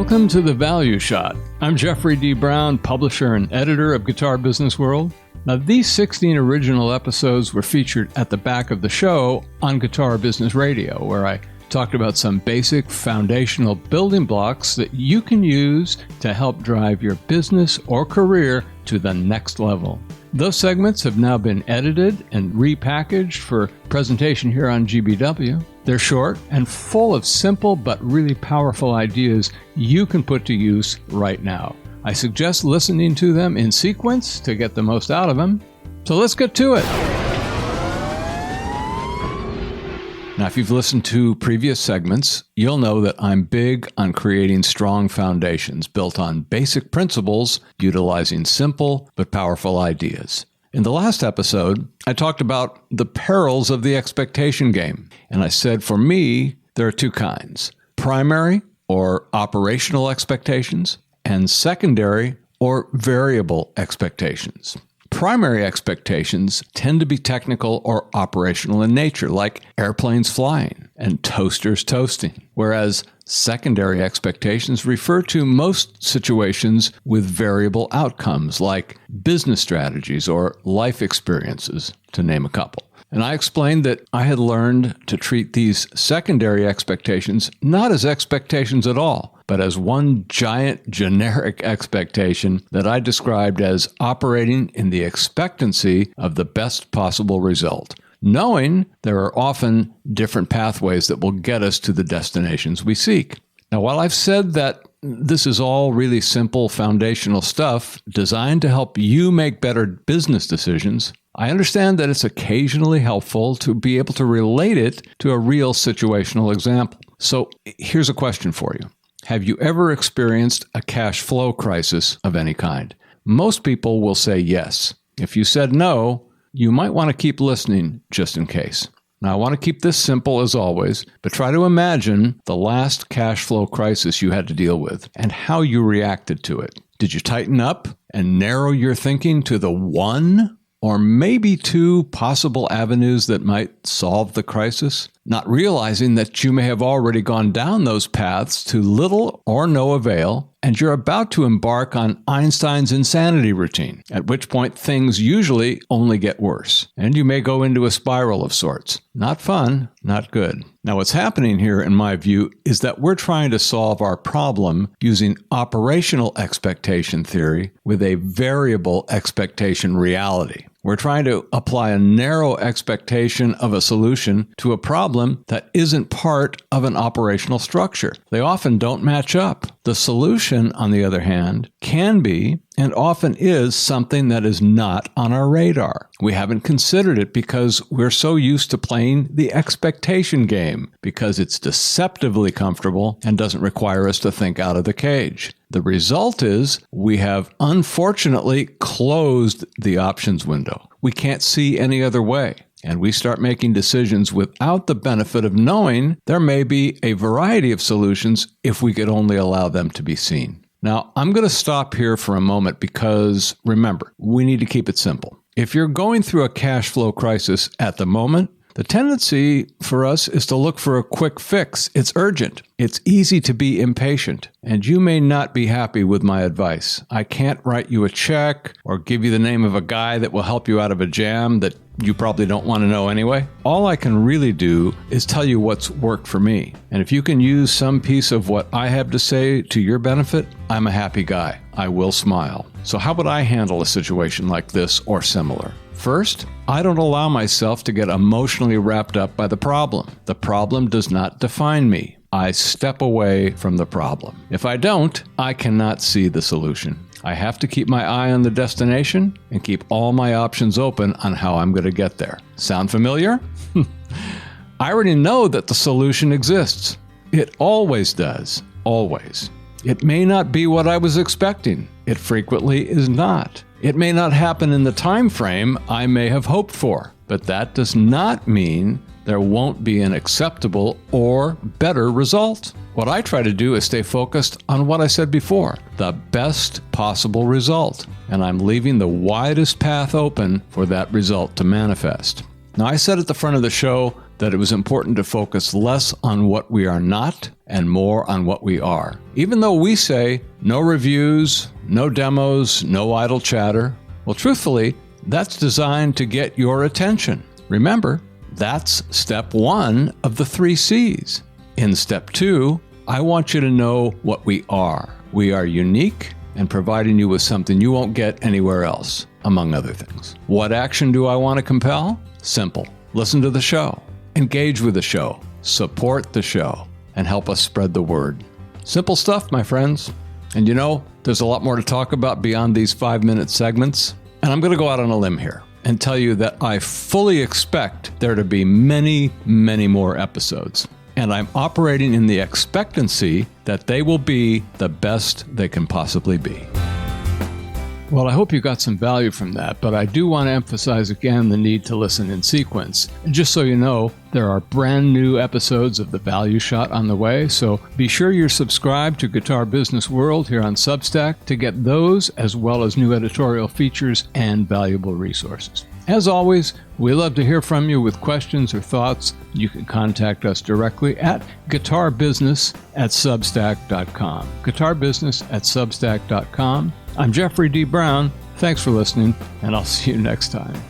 Welcome to The Value Shot. I'm Jeffrey D. Brown, publisher and editor of Guitar Business World. Now, these 16 original episodes were featured at the back of the show on Guitar Business Radio, where I talked about some basic foundational building blocks that you can use to help drive your business or career to the next level. Those segments have now been edited and repackaged for presentation here on GBW. They're short and full of simple but really powerful ideas you can put to use right now. I suggest listening to them in sequence to get the most out of them. So let's get to it. Now, if you've listened to previous segments, you'll know that I'm big on creating strong foundations built on basic principles, utilizing simple but powerful ideas. In the last episode, I talked about the perils of the expectation game, and I said for me, there are two kinds: primary or operational expectations, and secondary or variable expectations. Primary expectations tend to be technical or operational in nature, like airplanes flying and toasters toasting, whereas secondary expectations refer to most situations with variable outcomes, like business strategies or life experiences, to name a couple. And I explained that I had learned to treat these secondary expectations not as expectations at all, but as one giant generic expectation that I described as operating in the expectancy of the best possible result, knowing there are often different pathways that will get us to the destinations we seek. Now, while I've said that this is all really simple foundational stuff designed to help you make better business decisions, I understand that it's occasionally helpful to be able to relate it to a real situational example. So here's a question for you. Have you ever experienced a cash flow crisis of any kind? Most people will say yes. If you said no, you might want to keep listening just in case. Now, I want to keep this simple as always, but try to imagine the last cash flow crisis you had to deal with and how you reacted to it. Did you tighten up and narrow your thinking to the one or maybe two possible avenues that might solve the crisis, not realizing that you may have already gone down those paths to little or no avail, and you're about to embark on Einstein's insanity routine, at which point things usually only get worse, and you may go into a spiral of sorts. Not fun, not good. Now, what's happening here, in my view, is that we're trying to solve our problem using operational expectation theory with a variable expectation reality. We're trying to apply a narrow expectation of a solution to a problem that isn't part of an operational structure. They often don't match up. The solution, on the other hand, can be and often is something that is not on our radar. We haven't considered it because we're so used to playing the expectation game, because it's deceptively comfortable and doesn't require us to think out of the cage. The result is we have unfortunately closed the options window. We can't see any other way. And we start making decisions without the benefit of knowing there may be a variety of solutions if we could only allow them to be seen. Now, I'm going to stop here for a moment because, remember, we need to keep it simple. If you're going through a cash flow crisis at the moment, the tendency for us is to look for a quick fix. It's urgent. It's easy to be impatient. And you may not be happy with my advice. I can't write you a check or give you the name of a guy that will help you out of a jam that you probably don't want to know anyway. All I can really do is tell you what's worked for me. And if you can use some piece of what I have to say to your benefit, I'm a happy guy. I will smile. So how would I handle a situation like this or similar? First, I don't allow myself to get emotionally wrapped up by the problem. The problem does not define me. I step away from the problem. If I don't, I cannot see the solution. I have to keep my eye on the destination and keep all my options open on how I'm going to get there. Sound familiar? I already know that the solution exists. It always does. Always. It may not be what I was expecting. It frequently is not. It may not happen in the time frame I may have hoped for, but that does not mean there won't be an acceptable or better result. What I try to do is stay focused on what I said before, the best possible result, and I'm leaving the widest path open for that result to manifest. Now, I said at the front of the show that it was important to focus less on what we are not and more on what we are. Even though we say no reviews, no demos, no idle chatter, well, truthfully, that's designed to get your attention. Remember, that's step 1 of the 3 C's. In step 2, I want you to know what we are. We are unique and providing you with something you won't get anywhere else, among other things. What action do I want to compel? Simple. Listen to the show, engage with the show, support the show, and help us spread the word. Simple stuff, my friends. And you know, there's a lot more to talk about beyond these 5-minute segments. And I'm going to go out on a limb here and tell you that I fully expect there to be many, many more episodes. And I'm operating in the expectancy that they will be the best they can possibly be. Well, I hope you got some value from that, but I do want to emphasize again the need to listen in sequence. And just so you know, there are brand new episodes of The Value Shot on the way, so be sure you're subscribed to Guitar Business World here on Substack to get those as well as new editorial features and valuable resources. As always, we love to hear from you with questions or thoughts. You can contact us directly at guitarbusiness@substack.com. guitarbusiness@substack.com. I'm Jeffrey D. Brown. Thanks for listening, and I'll see you next time.